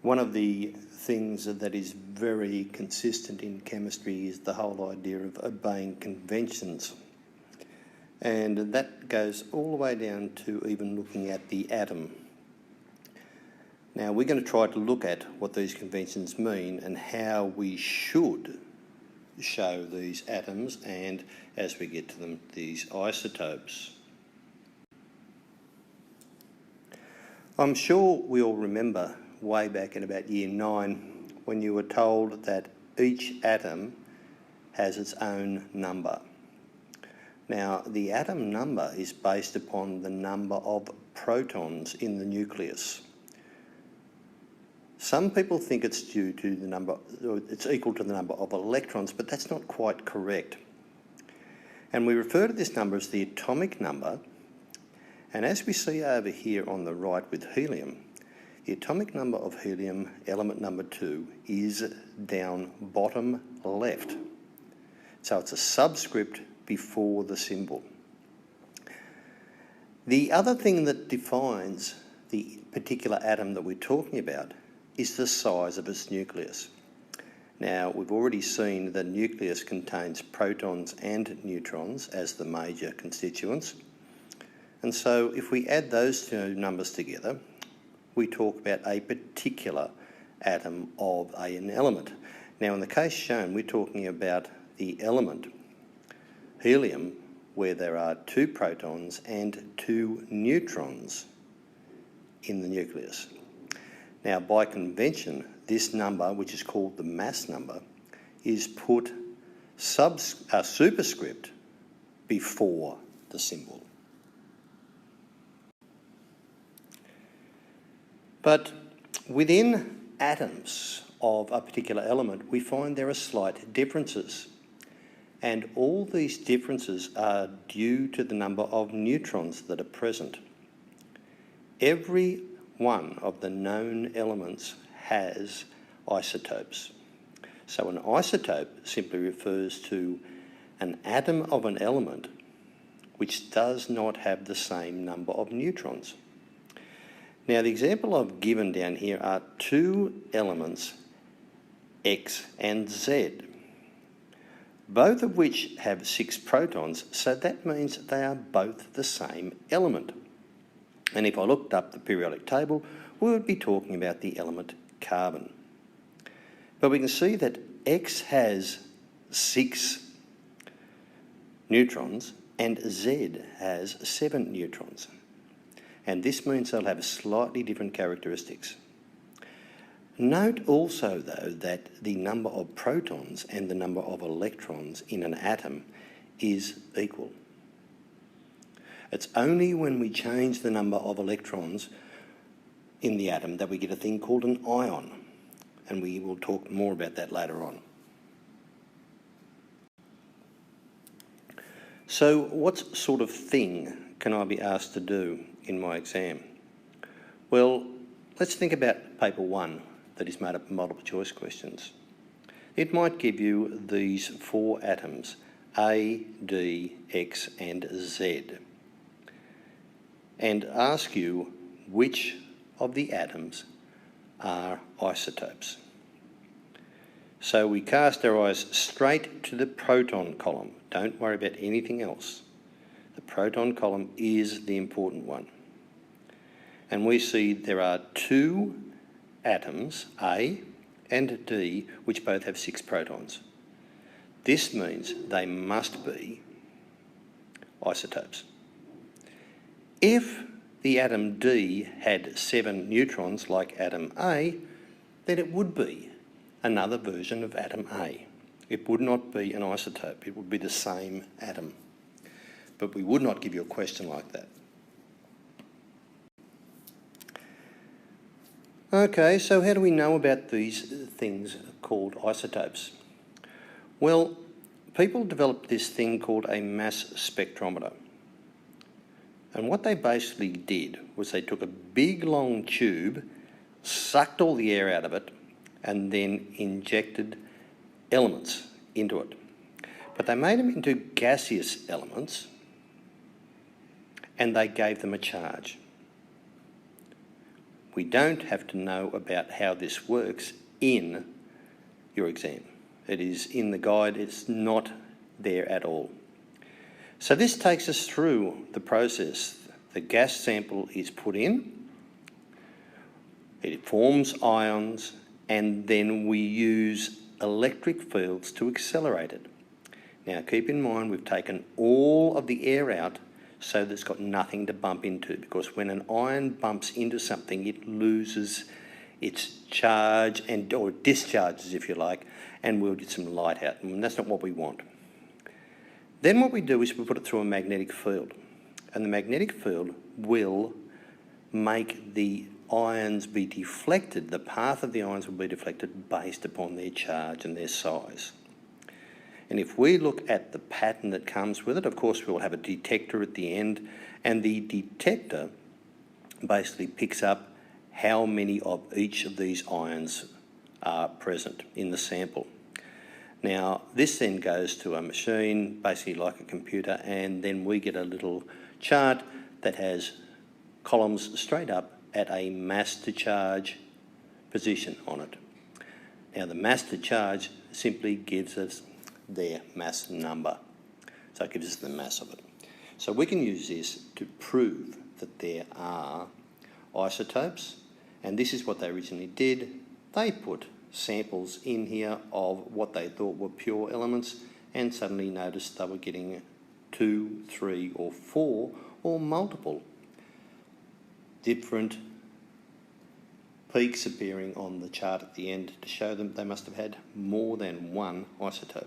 One of the things that is very consistent in chemistry is the whole idea of obeying conventions. And that goes all the way down to even looking at the atom. Now, we're going to try to look at what these conventions mean and how we should show these atoms and, as we get to them, these isotopes. I'm sure we all remember way back in about year 9 when you were told that each atom has its own number. Now, the atom number is based upon the number of protons in the nucleus. Some people think it's due to the number, or it's equal to the number of electrons, but that's not quite correct. And we refer to this number as the atomic number. And as we see over here on the right with helium, the atomic number of helium, element number 2, is down bottom left. So it's a subscript before the symbol. The other thing that defines the particular atom that we're talking about is the size of its nucleus. Now, we've already seen the nucleus contains protons and neutrons as the major constituents. And so if we add those two numbers together, we talk about a particular atom of an element. Now, in the case shown, we're talking about the element helium, where there are 2 protons and 2 neutrons in the nucleus. Now, by convention, this number, which is called the mass number, is put superscript before the symbol. But within atoms of a particular element, we find there are slight differences. And all these differences are due to the number of neutrons that are present. Every one of the known elements has isotopes. So an isotope simply refers to an atom of an element which does not have the same number of neutrons. Now, the example I've given down here are 2 elements, X and Z, both of which have 6 protons, so that means they are both the same element. And if I looked up the periodic table, we would be talking about the element carbon. But we can see that X has 6 neutrons and Z has 7 neutrons. And this means they'll have slightly different characteristics. Note also, though, that the number of protons and the number of electrons in an atom is equal. It's only when we change the number of electrons in the atom that we get a thing called an ion, and we will talk more about that later on. So what sort of thing can I be asked to do in my exam? Well, let's think about paper 1 that is made up of multiple choice questions. It might give you these 4 atoms, A, D, X and Z, and ask you which of the atoms are isotopes. So we cast our eyes straight to the proton column. Don't worry about anything else. The proton column is the important one. And we see there are 2 atoms, A and D, which both have 6 protons. This means they must be isotopes. If the atom D had 7 neutrons like atom A, then it would be another version of atom A. It would not be an isotope, it would be the same atom. But we would not give you a question like that. Okay, so how do we know about these things called isotopes? Well, people developed this thing called a mass spectrometer. And what they basically did was they took a big long tube, sucked all the air out of it, and then injected elements into it. But they made them into gaseous elements and they gave them a charge. We don't have to know about how this works in your exam. It is in the guide, it's not there at all. So this takes us through the process. The gas sample is put in, it forms ions, and then we use electric fields to accelerate it. Now keep in mind we've taken all of the air out so that it's got nothing to bump into, because when an ion bumps into something it loses its charge or discharges, if you like, and we'll get some light out, and that's not what we want. Then what we do is we put it through a magnetic field, and the magnetic field will make the ions be deflected, the path of the ions will be deflected based upon their charge and their size. And if we look at the pattern that comes with it, of course we'll have a detector at the end, and the detector basically picks up how many of each of these ions are present in the sample. Now this then goes to a machine, basically like a computer, and then we get a little chart that has columns straight up at a mass to charge position on it. Now the mass to charge simply gives us their mass number. So it gives us the mass of it. So we can use this to prove that there are isotopes, and this is what they originally did. They put samples in here of what they thought were pure elements, and suddenly noticed they were getting 2, 3 or 4 or multiple different peaks appearing on the chart at the end to show them they must have had more than one isotope.